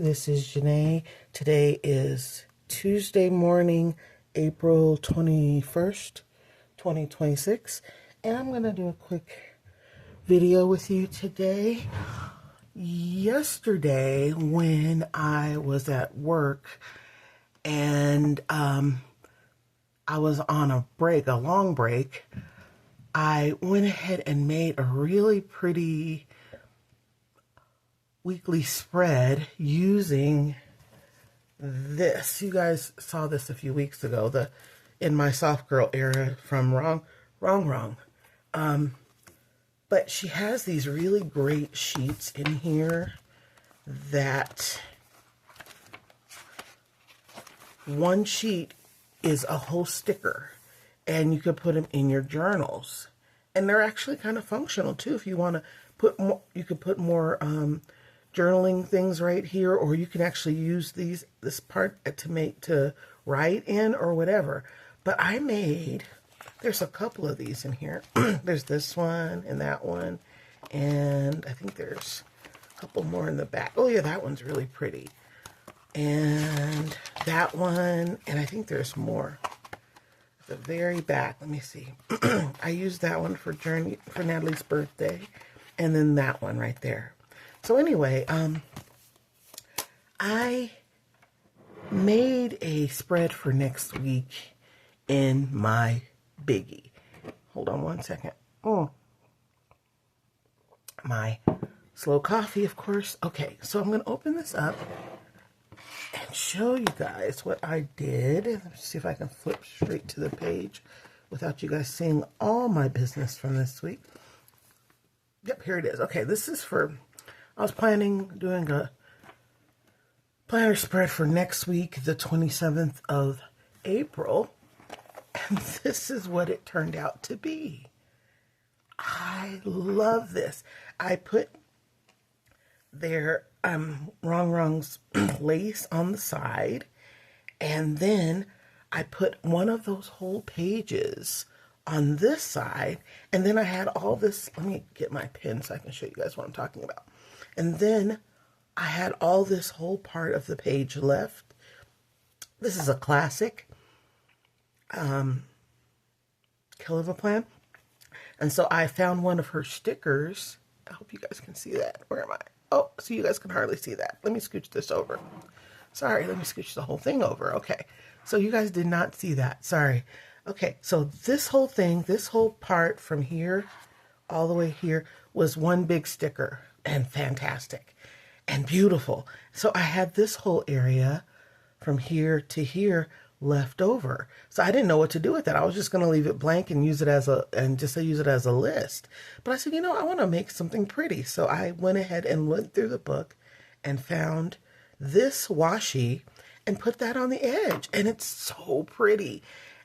this is Janae. Today is Tuesday morning, April 21st, 2026, and I'm going to do a quick video with you today. Yesterday, when I was at work and I was on a break, a long break, I went ahead and made a really pretty weekly spread using this. You guys saw this a few weeks ago, in my soft girl era from RongRong. But she has these really great sheets in here that one sheet is a whole sticker, and you could put them in your journals. And they're actually kind of functional too. If you want to put more, you could put more journaling things right here, or you can actually use this part to write in or whatever. But there's a couple of these in here. There's this one and that one, and I think there's a couple more in the back. Oh yeah, that one's really pretty. And that one, and I think there's more at the very back. Let me see. I used that one for Natalie's birthday, and then that one right there. So anyway, I made a spread for next week in my biggie. Hold on one second. Oh, my slow coffee, of course. Okay, so I'm going to open this up and show you guys what I did. Let me see if I can flip straight to the page without you guys seeing all my business from this week. Yep, here it is. Okay, this is I was doing a planner spread for next week, the 27th of April. And this is what it turned out to be. I love this. I put their RongRong's lace on the side, and then I put one of those whole pages on this side, and then I had all this. Let me get my pen so I can show you guys what I'm talking about. And then I had all this whole part of the page left. This is a classic KellOfAPlan. And so I found one of her stickers. I hope you guys can see that. Where am I? Oh, so you guys can hardly see that. Let me scooch this over. Sorry, let me scooch the whole thing over. Okay, so you guys did not see that. Sorry. Okay, so this whole thing, this whole part from here all the way here was one big sticker, and fantastic and beautiful. So I had this whole area from here to here left over. So I didn't know what to do with that. I was just going to leave it blank and use it as a list. But I said, I want to make something pretty. So I went ahead and went through the book and found this washi and put that on the edge. And it's so pretty.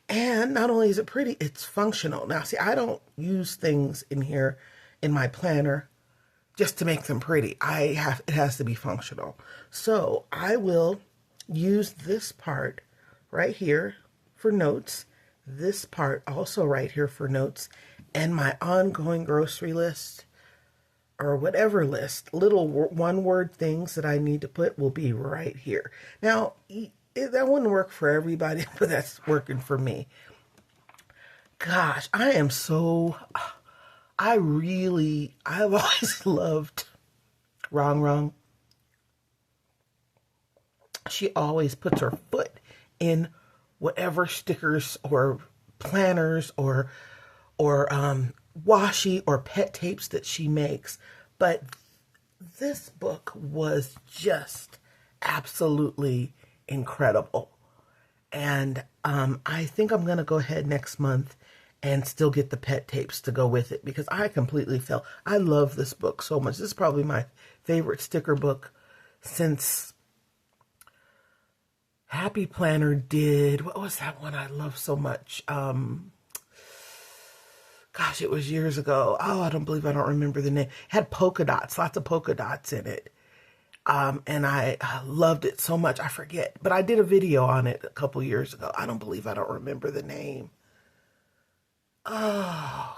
And not only is it pretty, it's functional. Now, see, I don't use things in here in my planner just to make them pretty. It has to be functional. So I will use this part right here for notes, this part also right here for notes, and my ongoing grocery list or whatever list, little one-word things that I need to put will be right here. Now, that wouldn't work for everybody, but that's working for me. Gosh, I've always loved RongRong. She always puts her foot in whatever stickers or planners or washi or pet tapes that she makes. But this book was just absolutely incredible. And I think I'm going to go ahead next month and still get the pet tapes to go with it, because I love this book so much. This is probably my favorite sticker book since Happy Planner did, what was that one I love so much? Gosh, it was years ago. Oh, I don't remember the name. It had polka dots, lots of polka dots in it. And I loved it so much. I forget, but I did a video on it a couple years ago. I don't remember the name. Oh,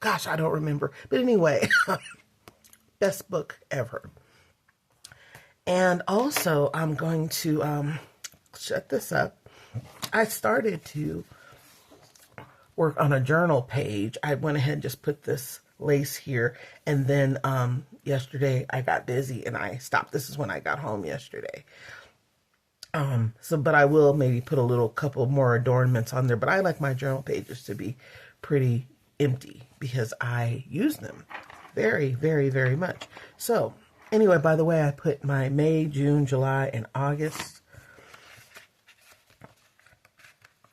gosh, I don't remember. But anyway, best book ever. And also, I'm going to shut this up. I started to work on a journal page. I went ahead and just put this lace here, and then yesterday I got busy and I stopped. This is when I got home yesterday. But I will maybe put a little couple more adornments on there. But I like my journal pages to be pretty empty because I use them very, very, very much. So anyway, by the way, I put my May, June, July, and August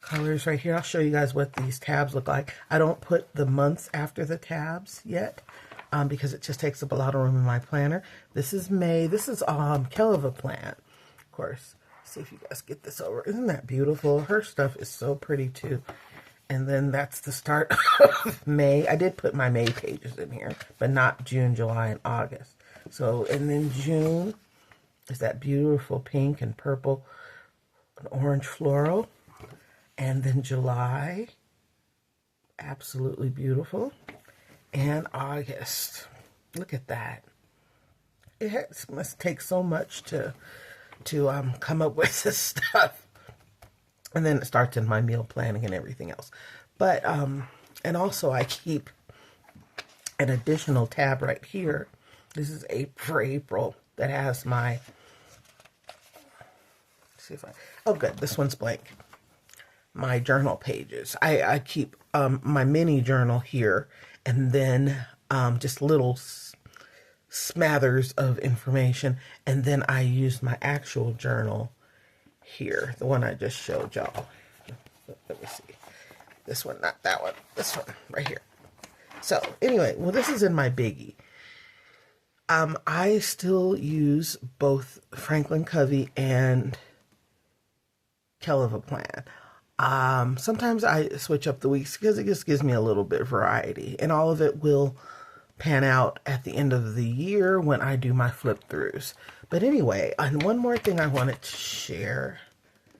colors right here. I'll show you guys what these tabs look like. I don't put the months after the tabs yet because it just takes up a lot of room in my planner. This is May. This is KellOfAPlan, of course. See if you guys get this over. Isn't that beautiful? Her stuff is so pretty too. And then that's the start of May. I did put my May pages in here, but not June, July, and August. So, and then June is that beautiful pink and purple and orange floral. And then July, absolutely beautiful. And August, look at that. It must take so much to come up with this stuff. And then it starts in my meal planning and everything else. But, and also I keep an additional tab right here. This is for April that has my, see if oh good, this one's blank. My journal pages. I keep my mini journal here, and then just little smatters of information, and then I use my actual journal here, the one I just showed y'all. Let me see. This one, not that one. This one right here. So anyway, well, this is in my biggie. I still use both Franklin Covey and KellOfAPlan. Sometimes I switch up the weeks because it just gives me a little bit of variety, and all of it will pan out at the end of the year when I do my flip throughs. But anyway, and one more thing I wanted to share,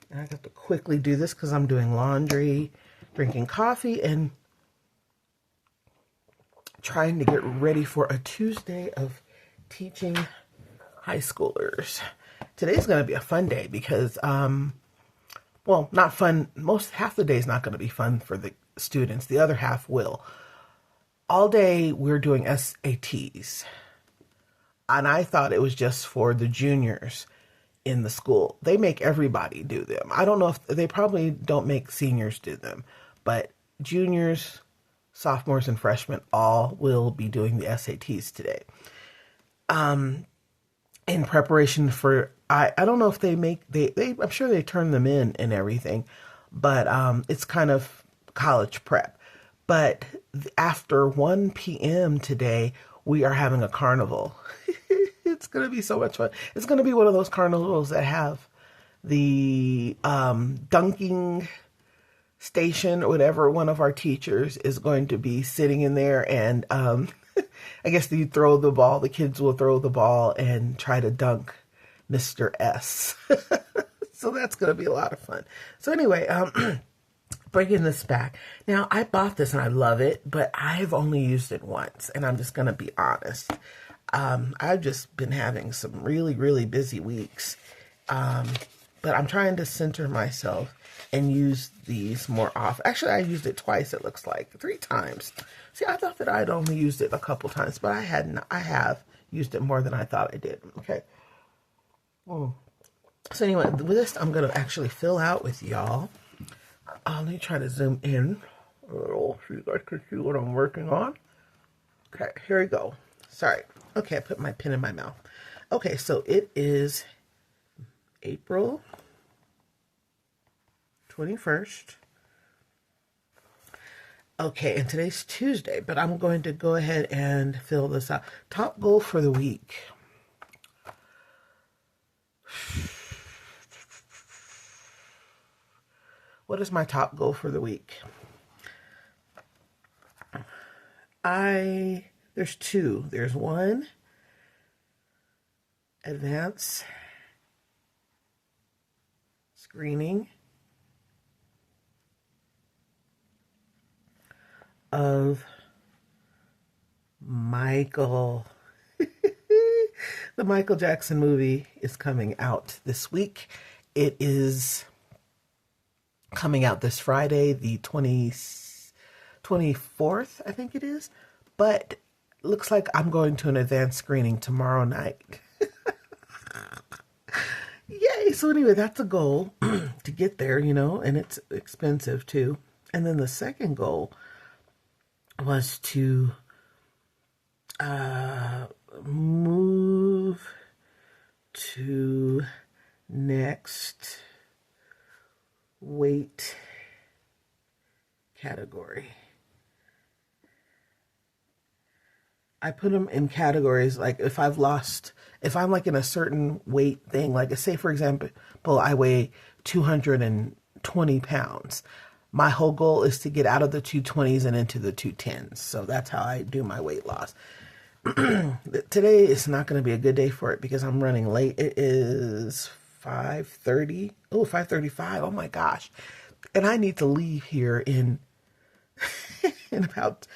and I have to quickly do this because I'm doing laundry, drinking coffee, and trying to get ready for a Tuesday of teaching high schoolers. Today's going to be a fun day because, well, not fun. Half the day is not going to be fun for the students. The other half will. All day we're doing SATs. And I thought it was just for the juniors in the school. They make everybody do them. I don't know if they probably don't make seniors do them, but juniors, sophomores, and freshmen all will be doing the SATs today. In preparation for, I don't know if they make, I'm sure they turn them in and everything, but it's kind of college prep. But after 1 p.m. today, we are having a carnival. It's going to be so much fun. It's going to be one of those carnivals that have the dunking station or whatever. One of our teachers is going to be sitting in there, and I guess you throw the ball. The kids will throw the ball and try to dunk Mr. S. So that's going to be a lot of fun. So anyway, bringing this back. Now, I bought this and I love it, but I've only used it once, and I'm just going to be honest. I've just been having some really, really busy weeks. But I'm trying to center myself and use these more often. Actually, I used it twice, it looks like. 3 times. See, I thought that I'd only used it a couple times, but I hadn't. I have used it more than I thought I did. Okay. So anyway, with this, I'm going to actually fill out with y'all. Let me try to zoom in a little so you guys can see what I'm working on. Okay, here we go. Sorry. Okay, I put my pen in my mouth. Okay, so it is April 21st. Okay, and today's Tuesday, but I'm going to go ahead and fill this out. Top goal for the week. What is my top goal for the week? There's 2. There's 1, advance screening of Michael. The Michael Jackson movie is coming out this week. It is coming out this Friday, the 24th, I think it is. But looks like I'm going to an advanced screening tomorrow night. Yay! So anyway, that's a goal to get there, and it's expensive too. And then the second goal was to move to next weight category. I put them in categories like if I'm like in a certain weight thing, like say for example, I weigh 220 pounds. My whole goal is to get out of the 220s and into the 210s. So that's how I do my weight loss. Today is not going to be a good day for it because I'm running late. It is 5:30. Oh, 5:35. Oh my gosh. And I need to leave here in about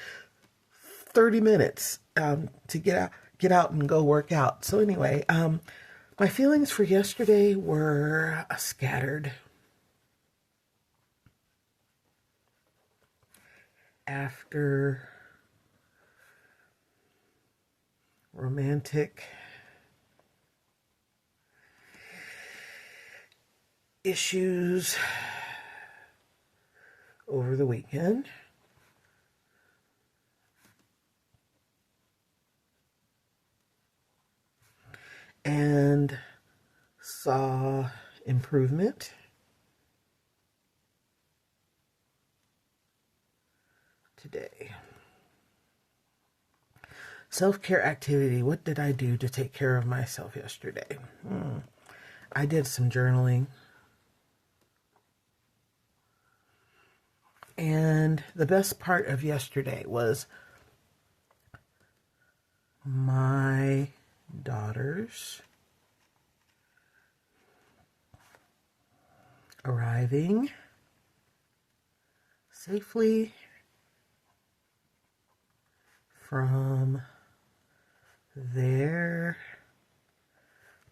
30 minutes to get out and go work out. So anyway, my feelings for yesterday were scattered. After romantic issues over the weekend, and saw improvement today. Self-care activity. What did I do to take care of myself yesterday? I did some journaling. And the best part of yesterday was my daughters arriving safely from their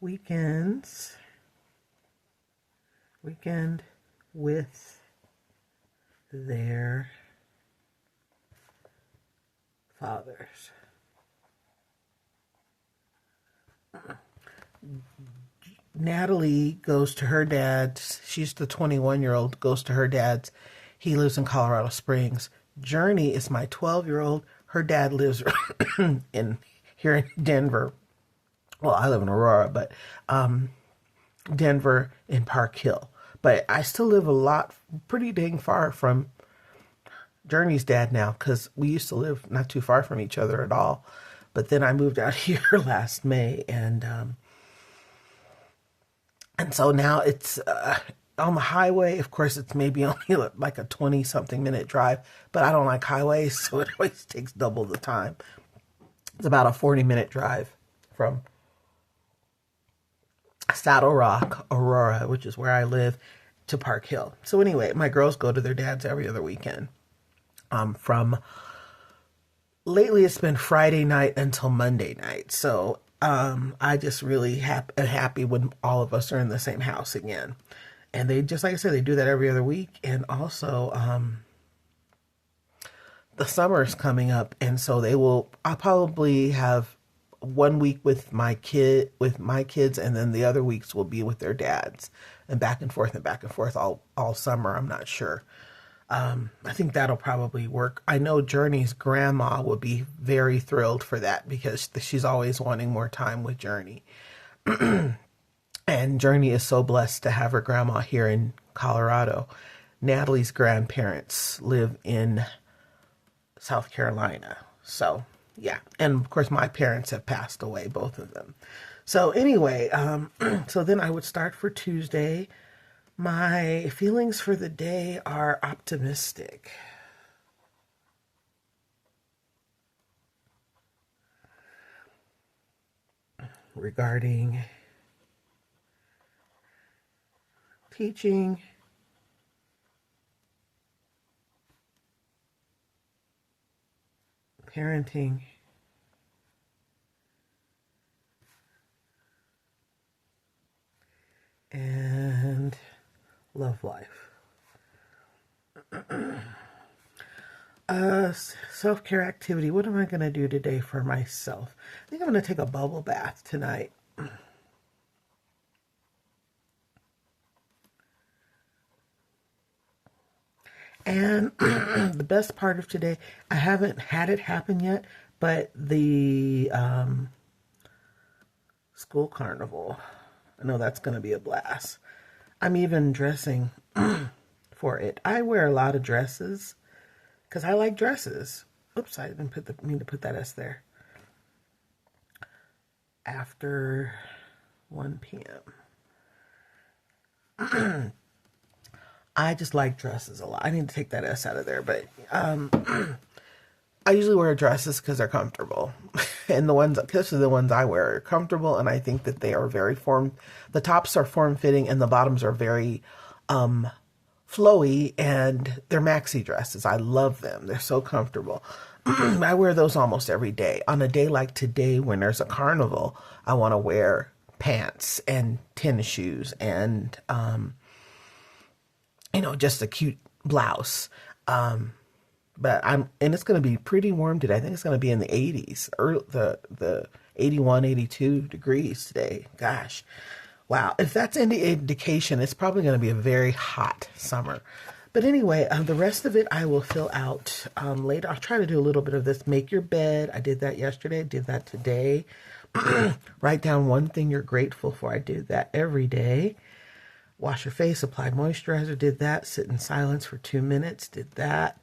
weekend with their fathers. Natalie goes to her dad's. She's the 21-year-old, goes to her dad's. He lives in Colorado Springs. Journey is my 12-year-old. Her dad lives here in Denver. Well, I live in Aurora, but Denver in Park Hill. But I still live pretty dang far from Journey's dad now, because we used to live not too far from each other at all. But then I moved out here last May, and so now it's on the highway. Of course, it's maybe only like a 20-something minute drive, but I don't like highways, so it always takes double the time. It's about a 40-minute drive from Saddle Rock, Aurora, which is where I live, to Park Hill. So anyway, my girls go to their dad's every other weekend. From lately, it's been Friday night until Monday night. So I just really happy when all of us are in the same house again. And they, just like I said, they do that every other week. And also, the summer is coming up, and so I'll probably have 1 week with my kids, and then the other weeks will be with their dads, and back and forth all summer. I'm not sure. I think that'll probably work. I know Journey's grandma will be very thrilled for that because she's always wanting more time with Journey. And Journey is so blessed to have her grandma here in Colorado. Natalie's grandparents live in South Carolina. So, yeah. And of course, my parents have passed away, both of them. So anyway, so then I would start for Tuesday. My feelings for the day are optimistic. Regarding teaching, parenting, love life. Self-care activity. What am I going to do today for myself? I think I'm going to take a bubble bath tonight. And the best part of today, I haven't had it happen yet, but the school carnival, I know that's going to be a blast. I'm even dressing for it. I wear a lot of dresses because I like dresses. Oops, I didn't mean to put that S there. After 1 p.m. I just like dresses a lot. I need to take that S out of there, but I usually wear dresses because they're comfortable. And the ones, especially the ones I wear, are comfortable, and I think that they are very the tops are form-fitting and the bottoms are very flowy, and they're maxi dresses. I love them. They're so comfortable. I wear those almost every day. On a day like today when there's a carnival, I want to wear pants and tennis shoes and, just a cute blouse. But and it's going to be pretty warm today. I think it's going to be in the 80s, or the 81, 82 degrees today. Gosh. Wow. If that's any indication, it's probably going to be a very hot summer. But anyway, the rest of it I will fill out later. I'll try to do a little bit of this. Make your bed. I did that yesterday. I did that today. Write down one thing you're grateful for. I do that every day. Wash your face. Apply moisturizer. Did that. Sit in silence for 2 minutes. Did that.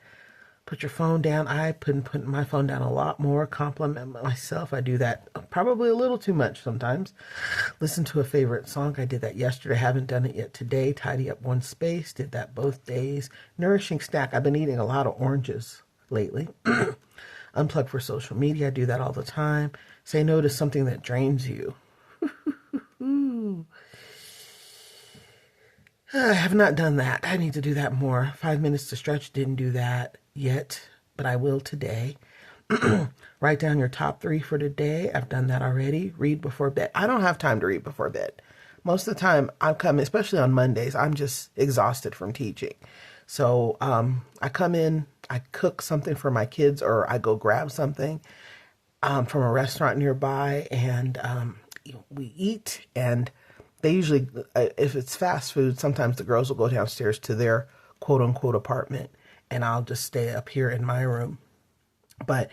Put your phone down. I put my phone down a lot more. Compliment myself. I do that probably a little too much sometimes. Listen to a favorite song. I did that yesterday. Haven't done it yet today. Tidy up one space. Did that both days. Nourishing snack. I've been eating a lot of oranges lately. Unplug for social media. I do that all the time. Say no to something that drains you. I have not done that. I need to do that more. 5 minutes to stretch. Didn't do that yet, but I will today. Write down your top 3 for today. I've done that already. Read before bed. I don't have time to read before bed. Most of the time I'm coming, especially on Mondays, I'm just exhausted from teaching. So I come in, I cook something for my kids, or I go grab something from a restaurant nearby, and we eat. And they usually, if it's fast food, sometimes the girls will go downstairs to their quote unquote apartment, and I'll just stay up here in my room. But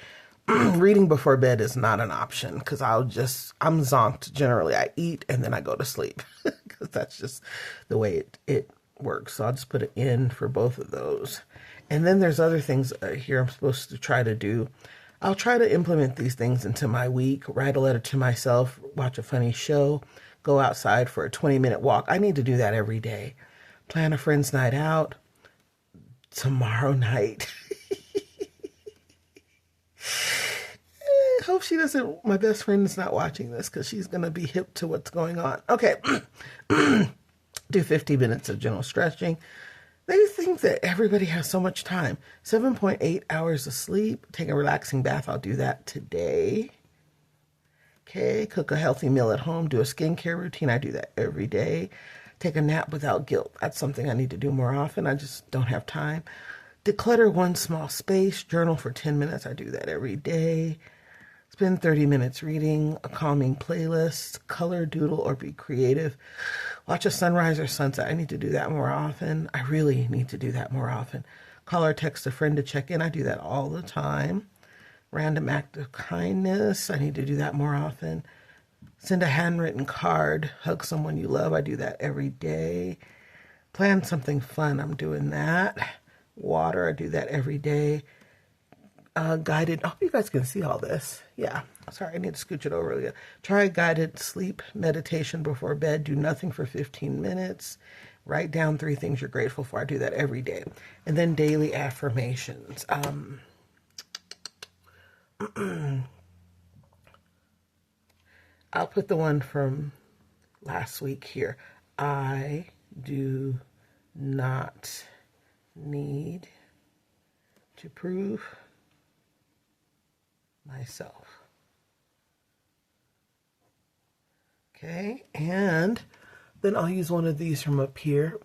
reading before bed is not an option because I'm zonked generally. I eat and then I go to sleep because that's just the way it works. So I'll just put it in for both of those. And then there's other things here I'm supposed to try to do. I'll try to implement these things into my week. Write a letter to myself, watch a funny show, go outside for a 20-minute walk. I need to do that every day. Plan a friend's night out tomorrow night. Hope my best friend is not watching this because she's going to be hip to what's going on. Okay. Do 50 minutes of gentle stretching. They think that everybody has so much time. 7.8 hours of sleep. Take a relaxing bath. I'll do that today. Okay. Cook a healthy meal at home. Do a skincare routine. I do that every day. Take a nap without guilt. That's something I need to do more often. I just don't have time. Declutter one small space. Journal for 10 minutes. I do that every day. Spend 30 minutes reading a calming playlist. Color, doodle, or be creative. Watch a sunrise or sunset. I need to do that more often. I really need to do that more often. Call or text a friend to check in. I do that all the time. Random act of kindness. I need to do that more often. Send a handwritten card. Hug someone you love. I do that every day. Plan something fun. I'm doing that. Water. I do that every day. Guided. I hope you guys can see all this. Yeah. Sorry, I need to scooch it over again. Try guided sleep meditation before bed. Do nothing for 15 minutes. Write down 3 things you're grateful for. I do that every day. And then daily affirmations. I'll put the one from last week here. I do not need to prove myself. Okay, and then I'll use one of these from up here.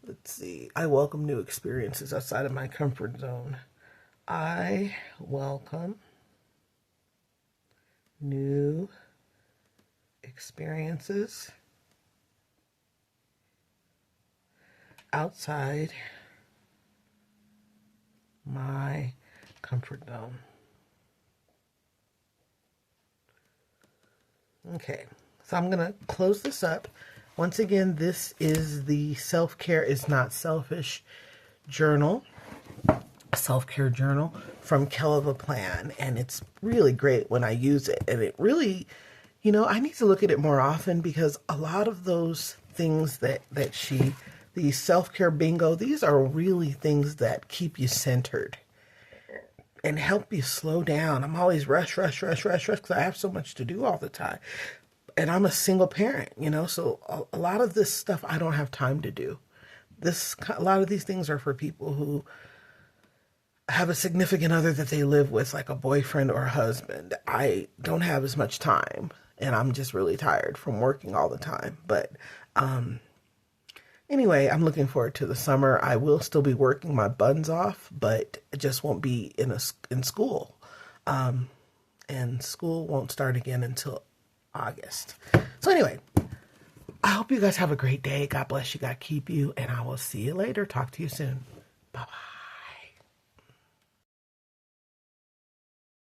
Let's see. I welcome new experiences outside of my comfort zone. I welcome new experiences outside my comfort zone. Okay, so I'm going to close this up. Once again, this is the Self-Care is Not Selfish journal, self-care journal from KellOfAPlan, and it's really great when I use it. And it really, I need to look at it more often, because a lot of those things the self-care bingo, these are really things that keep you centered and help you slow down. I'm always rush, because I have so much to do all the time. And I'm a single parent, so a lot of this stuff I don't have time to do. A lot of these things are for people who have a significant other that they live with, like a boyfriend or a husband. I don't have as much time, and I'm just really tired from working all the time. But anyway, I'm looking forward to the summer. I will still be working my buns off, but it just won't be in school. And school won't start again until August. So anyway, I hope you guys have a great day. God bless you. God keep you. And I will see you later. Talk to you soon. Bye-bye.